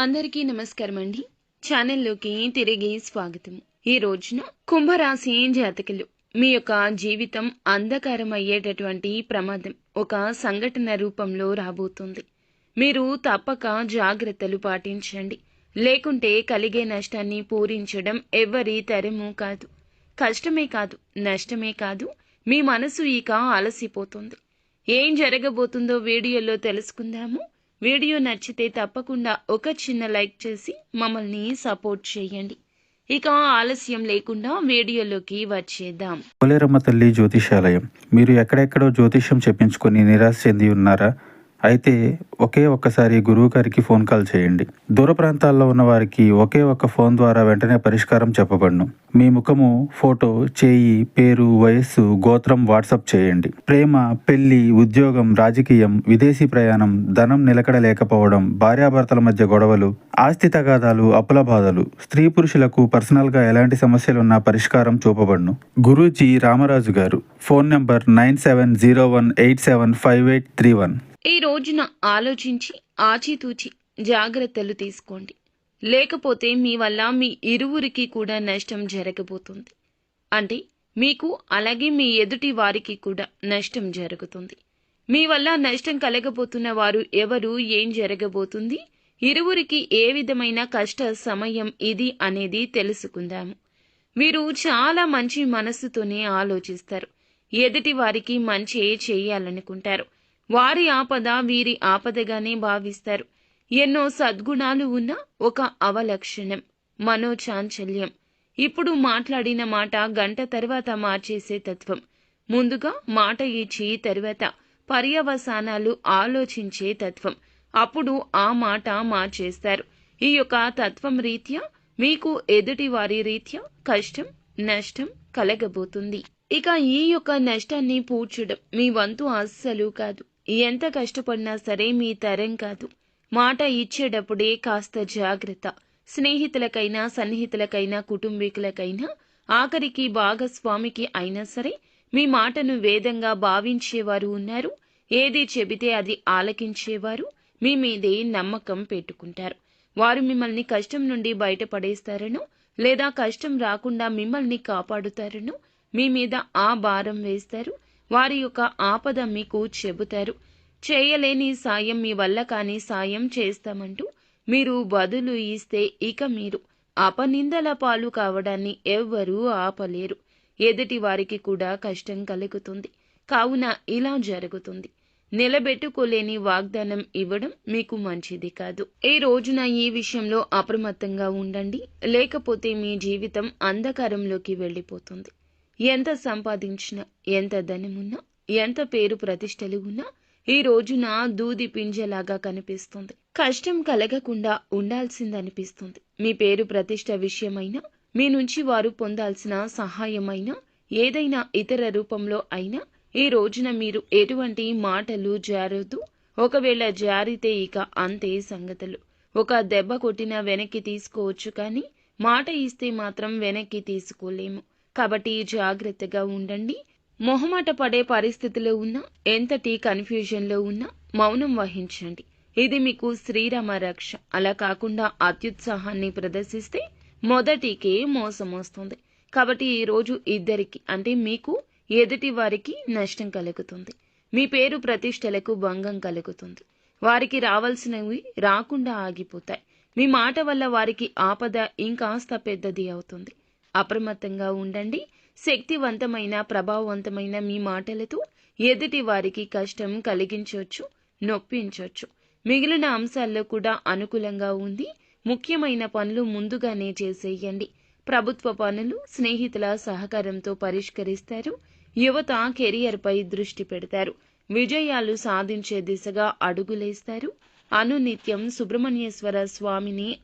అందరికీ నమస్కారం అండి. ఛానల్లోకి తిరిగి స్వాగతం. ఈ రోజున కుంభరాశి జాతకులు మీ యొక్క జీవితం అంధకారం అయ్యేటటువంటి ప్రమాదం ఒక సంఘటన రూపంలో రాబోతుంది. మీరు తప్పక జాగ్రత్తలు పాటించండి. లేకుంటే కలిగే నష్టాన్ని పూరించడం ఎవ్వరి తరము కాదు. కష్టమే కాదు, నష్టమే కాదు, మీ మనసు ఇక అలసిపోతుంది. ఏం జరగబోతుందో వీడియోలో తెలుసుకుందాము. వీడియో నచ్చితే తప్పకుండా ఒక చిన్న లైక్ చేసి మమ్మల్ని సపోర్ట్ చేయండి. ఇక ఆలస్యం లేకుండా వీడియోలోకి వచ్చేద్దాం. పోలేరమ్మ తల్లి జ్యోతిషాలయం. మీరు ఎక్కడెక్కడో జ్యోతిష్యం చెప్పించుకొని నిరాశ చెంది ఉన్నారా? అయితే ఒక్కసారి గురువు గారికి ఫోన్ కాల్ చేయండి. దూర ప్రాంతాల్లో ఉన్న వారికి ఒకే ఒక్క ఫోన్ ద్వారా వెంటనే పరిష్కారం చెప్పబడును. మీ ముఖము, ఫోటో, చేయి, పేరు, వయస్సు, గోత్రం వాట్సాప్ చేయండి. ప్రేమ, పెళ్లి, ఉద్యోగం, రాజకీయం, విదేశీ ప్రయాణం, ధనం నిలకడ లేకపోవడం, భార్యాభర్తల మధ్య గొడవలు, ఆస్తి తగాదాలు, అప్పుల బాధలు, స్త్రీ పురుషులకు పర్సనల్ గా ఎలాంటి సమస్యలున్నా పరిష్కారం చూపబడును. గురూజీ రామరాజు గారు. Phone number 9701875831. ఈ రోజున ఆలోచించి ఆచితూచి జాగ్రత్తలు తీసుకోండి. లేకపోతే మీ వల్ల మీ ఇరువురికి కూడా నష్టం జరగబోతుంది. అంటే మీకు అలాగే మీ ఎదుటి వారికి కూడా నష్టం జరుగుతుంది. మీ వల్ల నష్టం కలగబోతున్న వారు ఎవరు, ఏం జరగబోతుంది, ఇరువురికి ఏ విధమైన కష్ట సమయం ఇది అనేది తెలుసుకుందాము. వీరు చాలా మంచి మనస్సుతోనే ఆలోచిస్తారు. ఎదుటి వారికి మంచి చేయాలనుకుంటారు. వారి ఆపద వీరి ఆపదగానే భావిస్తారు. ఎన్నో సద్గుణాలు ఉన్న ఒక అవలక్షణం మనోచాంచల్యం. ఇప్పుడు మాట్లాడిన మాట గంట తర్వాత మార్చేసే తత్వం. ముందుగా మాట ఇచ్చి తర్వాత పర్యవసానాలు ఆలోచించే తత్వం. అప్పుడు ఆ మాట మార్చేస్తారు. ఈ యొక్క తత్వం రీత్యా మీకు ఎదుటి వారి రీత్యా కష్టం, నష్టం కలగబోతుంది. ఇక ఈ యొక్క నష్టాన్ని పూడ్చడం మీ వంతు అస్సలు కాదు. ఎంత కష్టపడినా సరే మీ తరం కాదు. మాట ఇచ్చేటప్పుడే కాస్త జాగ్రత్త. స్నేహితులకైనా, సన్నిహితులకైనా, కుటుంబీకులకైనా, ఆఖరికి భాగస్వామికి అయినా సరే మీ మాటను వేదంగా భావించేవారు ఉన్నారు. ఏది చెబితే అది ఆలకించేవారు మీ మీదే నమ్మకం పెట్టుకుంటారు. వారు మిమ్మల్ని కష్టం నుండి బయటపడేస్తారనో లేదా కష్టం రాకుండా మిమ్మల్ని కాపాడుతారనో మీ మీద ఆ భారం వేస్తారు. వారి యొక్క ఆపద మీకు చెబుతారు. చేయలేని సాయం, మీ వల్ల కాని సాయం చేస్తామంటూ మీరు బదులు ఇస్తే ఇక మీరు అపనిందల పాలు కావడాన్ని ఎవ్వరూ ఆపలేరు. ఎదుటి వారికి కూడా కష్టం కలుగుతుంది. కావున ఇలా జరుగుతుంది. నిలబెట్టుకోలేని వాగ్దానం ఇవ్వడం మీకు మంచిది కాదు. ఈ రోజున ఈ విషయంలో అప్రమత్తంగా ఉండండి. లేకపోతే మీ జీవితం అంధకారంలోకి వెళ్ళిపోతుంది. ఎంత సంపాదించినా, ఎంత ధనమున్నా, ఎంత పేరు ప్రతిష్టలు ఉన్నా ఈ రోజున దూది పింజలాగా కనిపిస్తుంది. కష్టం కలగకుండా ఉండాల్సిందనిపిస్తుంది. మీ పేరు ప్రతిష్ట విషయమైనా, మీ నుంచి వారు పొందాల్సిన సహాయమైనా, ఏదైనా ఇతర రూపంలో అయినా ఈ రోజున మీరు ఎటువంటి మాటలు జారొద్దు. ఒకవేళ జారితే ఇక అంతే సంగతులు. ఒక దెబ్బ కొట్టినా వెనక్కి తీసుకోవచ్చు, కానీ మాట ఇస్తే మాత్రం వెనక్కి తీసుకోలేము. కాబట్టి జాగ్రత్తగా ఉండండి. మొహమాట పడే పరిస్థితిలో ఉన్నా, ఎంతటి కన్ఫ్యూజన్లో ఉన్నా మౌనం వహించండి. ఇది మీకు శ్రీరామ రక్ష. అలా కాకుండా అత్యుత్సాహాన్ని ప్రదర్శిస్తే మొదటికే మోసం వస్తుంది. కాబట్టి ఈ రోజు ఇద్దరికి, అంటే మీకు, ఎదుటి వారికి నష్టం కలుగుతుంది. మీ పేరు ప్రతిష్టలకు భంగం కలుగుతుంది. వారికి రావాల్సినవి రాకుండా ఆగిపోతాయి. మీ మాట వల్ల వారికి ఆపద ఇంకాస్త పెద్దది అవుతుంది. అప్రమత్తంగా ఉండండి. శక్తివంతమైన, ప్రభావవంతమైన మీ మాటలతో ఎదుటి వారికి కష్టం కలిగించవచ్చు, నొప్పించవచ్చు. మిగిలిన అంశాల్లో కూడా అనుకూలంగా ఉంది. ముఖ్యమైన పనులు ముందుగానే చేసేయండి. ప్రభుత్వ పనులు స్నేహితుల సహకారంతో పరిష్కరిస్తారు. యువత కెరియర్పై దృష్టి పెడతారు. విజయాలు సాధించే దిశగా అడుగులేస్తారు. అనునిత్యం సుబ్రహ్మణ్యేశ్వర స్వామిని